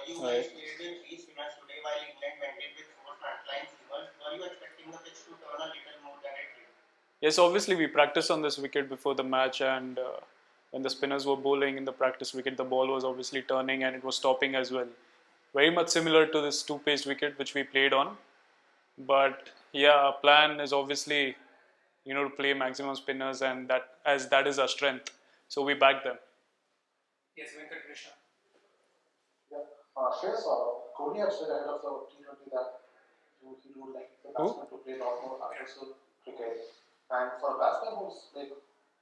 You guys fielded three spinners today while England went in with four frontline seamers. Were you expecting the pitch to turn a little more than it did? Yes, obviously we practiced on this wicket before the match, and when the spinners were bowling in the practice wicket, the ball was obviously turning and it was stopping as well. Very much similar to this two-paced wicket which we played on. But yeah, our plan is obviously, to play maximum spinners, and that is our strength. So we back them. Yes, Venkat Krishna. Yeah. Shreyas, Kohli had said ahead of the T20 that he would like the batsman to play a lot more aggressive cricket. And for a batsman who's like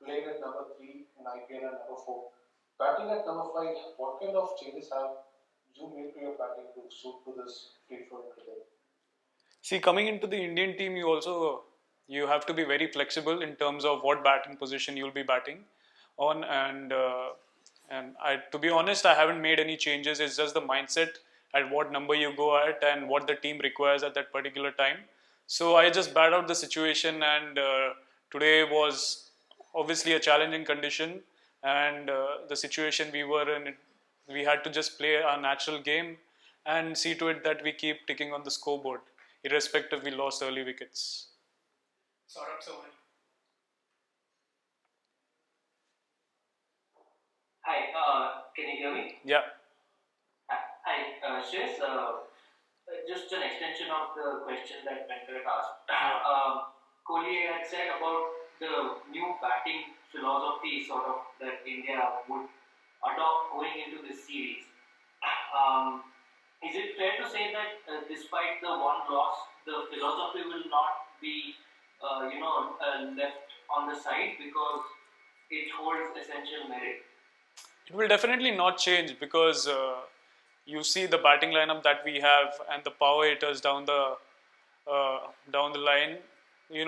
playing at number 3 in IPL and number 4, batting at number 5, what kind of changes have you made to your batting to suit to this free flowing cricket? See, coming into the Indian team, you have to be very flexible in terms of what batting position you'll be batting on, and to be honest, I haven't made any changes. It's just the mindset at what number you go at and what the team requires at that particular time. So I just bat out the situation, and today was obviously a challenging condition, and the situation we were in, we had to just play our natural game and see to it that we keep ticking on the scoreboard, irrespective we lost early wickets. Saurabh Sohan. Hi, can you hear me? Yeah. Hi, Shreyas, just an extension of the question that Venkat asked. Kohli had said about the new batting philosophy sort of that India would adopt going into this series. Is it fair to say that despite the one loss, the philosophy will not be, left on the side because it holds essential merit? It will definitely not change because you see the batting lineup that we have and the power hitters down the line. We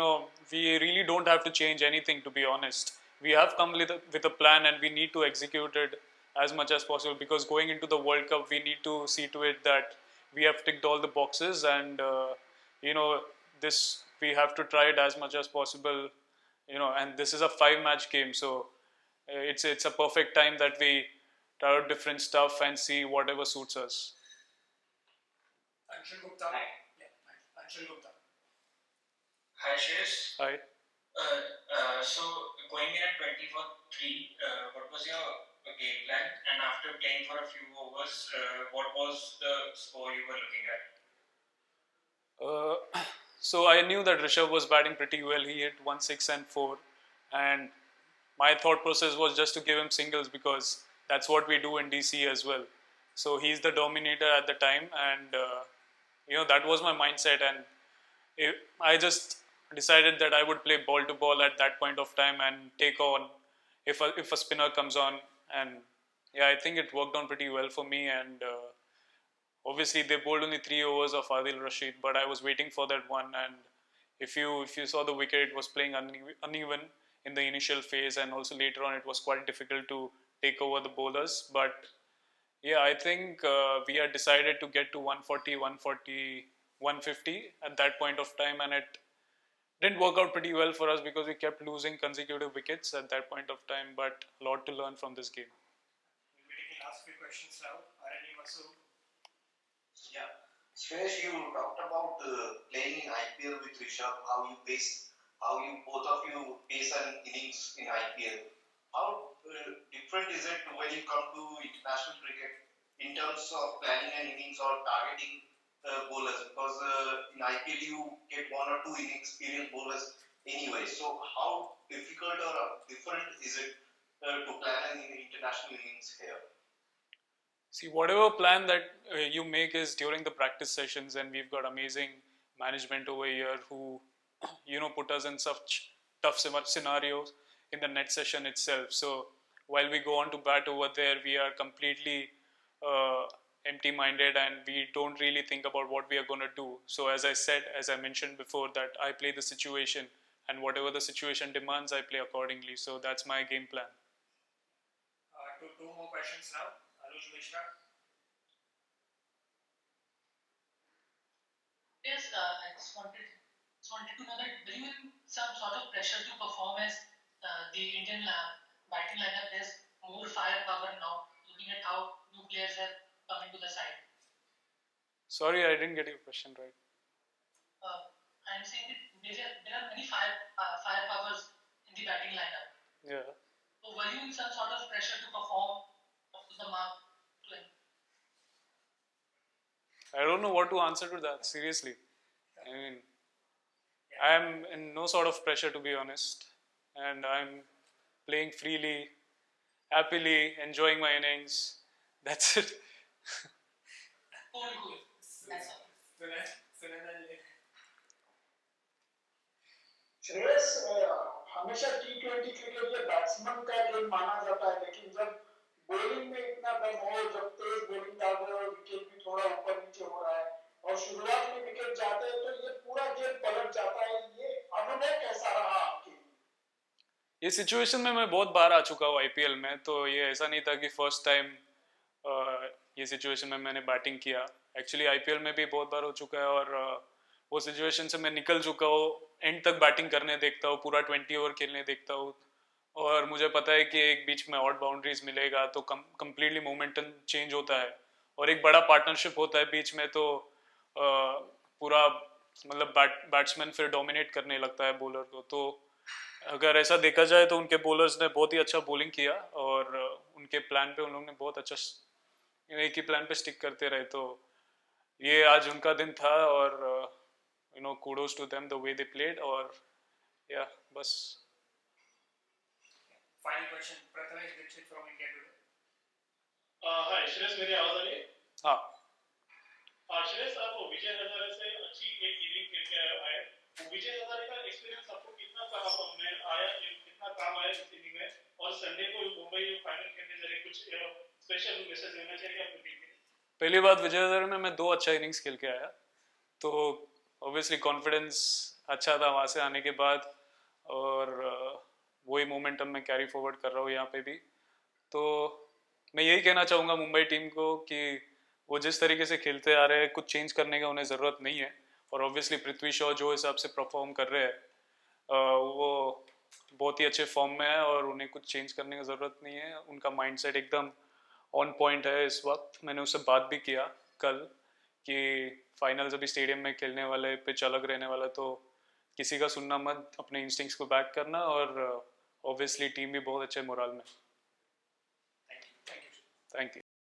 really don't have to change anything, to be honest. We have come with a plan and we need to execute it as much as possible, because going into the World Cup, we need to see to it that we have ticked all the boxes, and this we have to try it as much as possible. And this is a 5-match game, so it's a perfect time that we try out different stuff and see whatever suits us. Anshul Gupta. Yeah, Anshul Gupta. Hi, Shreyas. Hi. So going in at 20 for 3, what was your game plan? And after playing for a few overs, what was the score you were looking at? So I knew that Rishabh was batting pretty well. He hit 1, 6 and 4, and my thought process was just to give him singles because that's what we do in DC as well. So he's the dominator at the time, and that was my mindset. And I just decided that I would play ball to ball at that point of time and take on if a spinner comes on. And yeah, I think it worked on pretty well for me. And obviously they bowled only 3 overs of Adil Rashid, but I was waiting for that one. And if you saw the wicket, it was playing uneven in the initial phase, and also later on it was quite difficult to take over the bowlers. But yeah, I think we had decided to get to 140, 140, 150 at that point of time, and it didn't work out pretty well for us because we kept losing consecutive wickets at that point of time, but a lot to learn from this game. We'll be taking last few questions now. RNE Masood. Yeah. Suresh, you talked about playing in IPL with Rishabh, how both of you pace an innings in IPL. How different is it when you come to international cricket in terms of planning an innings or targeting bowlers? Because in IPL you get one or two inexperienced bowlers anyway. So how difficult or different is it to plan an international innings here? See, whatever plan that you make is during the practice sessions, and we've got amazing management over here who, put us in such tough scenarios in the net session itself. So while we go on to bat over there, we are completely empty-minded, and we don't really think about what we are going to do. So as I mentioned before, that I play the situation, and whatever the situation demands, I play accordingly. So that's my game plan. Two more questions now. Anuj Mishra. Yes, I just wanted to know that do you have some sort of pressure to perform as the Indian batting lineup has more firepower now, looking at how new players have come into the side? Sorry, I didn't get your question right. I'm saying that there are many firepowers in the batting lineup. Yeah. So were you in some sort of pressure to perform up to the mark? I don't know what to answer to that, seriously. I mean, I'm in no sort of pressure, to be honest. And I'm playing freely, happily, enjoying my innings. That's it. Cool. That's all. Shreyas हमेशा T20 cricket ये batsman का game माना जाता है, लेकिन जब bowling में इतना दम हो, जब तेज बॉलिंग डाल रहे हो, विकेट भी थोड़ा ऊपर नीचे हो रहा है और शुरुआत में विकेट जाते हैं तो ये पूरा गेम पलट जाता है, ये अनुभव कैसा रहा आपके लिए? ये सिचुएशन में मैं बहुत बार आ चुका हूँ आईपीएल में, तो ये ऐसा नहीं था कि फर्स्ट टाइम ये सिचुएशन में मैंने बैटिंग किया. एक्चुअली आईपीएल में भी बहुत बार हो चुका है और वो सिचुएशन से मैं निकल चुका हूँ. एंड तक बैटिंग करने देखता हूँ, पूरा 20 ओवर खेलने देखता हूँ और मुझे पता है कि एक बीच में आउट बाउंड्रीज मिलेगा तो कम्प्लीटली मोमेंटम चेंज होता है और एक बड़ा पार्टनरशिप होता है बीच में, तो पूरा मतलब बैट्समैन फिर डोमिनेट करने लगता है बॉलर को. तो अगर ऐसा देखा जाए तो उनके बॉलर्स ने बहुत ही अच्छा बॉलिंग किया और उनके प्लान पे उन लोगों ने बहुत अच्छा एक ही प्लान पे स्टिक करते रहे. तो ये आज उनका दिन था और kudos to them the way they played. और बस. Final question, Prathamesh Dixit from India Today. हाय श्रेयस, मेरी आवाज आ रही है? हाँ. श्रेयस, आप विजय हजारे से अच्छी एक इनिंग खेल के आए. विजय हजारे का एक्सपीरियंस आपको कितना काम आया इस इनिंग में, और संडे को मुंबई फाइनल खेलने जा रही, कुछ स्पेशल मैसेज देना चाहिए अपनी टीम के? पहली बात, विजय हजारे में मैं 2 अच्छा इनिंग्स खेल के आया, तो ऑब्वियसली कॉन्फिडेंस अच्छा था वहाँ से आने के बाद और वही मोमेंटम मैं कैरी फॉरवर्ड कर रहा हूँ यहाँ पे भी. तो मैं यही कहना चाहूँगा मुंबई टीम को कि वो जिस तरीके से खेलते आ रहे हैं, कुछ चेंज करने का उन्हें ज़रूरत नहीं है. और ऑब्वियसली पृथ्वी शॉ जो हिसाब से परफॉर्म कर रहे हैं वो बहुत ही अच्छे फॉर्म में है और उन्हें कुछ चेंज करने की ज़रूरत नहीं है. उनका माइंडसेट एकदम ऑन पॉइंट है इस वक्त. मैंने उससे बात भी किया कल कि फाइनल्स अभी स्टेडियम में खेलने वाले, पिच अलग रहने वाला, तो किसी का सुनना मत, अपने इंस्टिंक्ट्स को बैक करना और ऑब्वियसली टीम भी बहुत अच्छे मोराल में. Thank you. Thank you.